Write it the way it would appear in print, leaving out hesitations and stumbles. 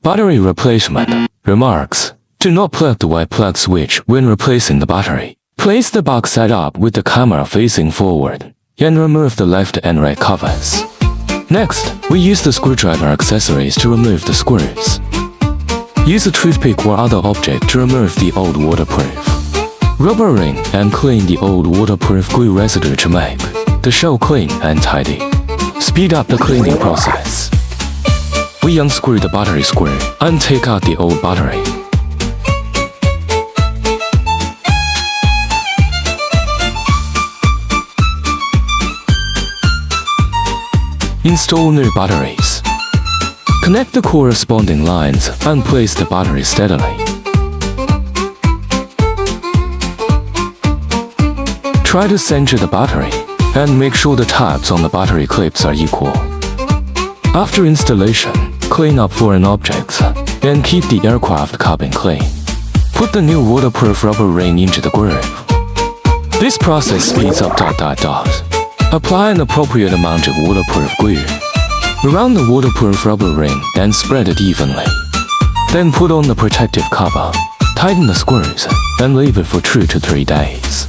Battery replacement. Remarks. Do not plug the white plug switch when replacing the battery. Place the box side up with the camera facing forward and remove the left and right covers. Next, we use the screwdriver accessories to remove the screws. Use a toothpick or other object to remove the old waterproof rubber ring and clean the old waterproof glue residue to make the shell clean and tidy. Speed up the cleaning process. We unscrew the battery screw and take out the old battery. Install new batteries. Connect the corresponding lines and place the battery steadily. Try to center the battery and make sure the tabs on the battery clips are equal. After installation, clean up foreign objects and keep the aircraft cabin clean. Put the new waterproof rubber ring into the groove. This process speeds up ... Apply an appropriate amount of waterproof glue around the waterproof rubber ring and spread it evenly. Then put on the protective cover, tighten the screws, and leave it for 2 to 3 days.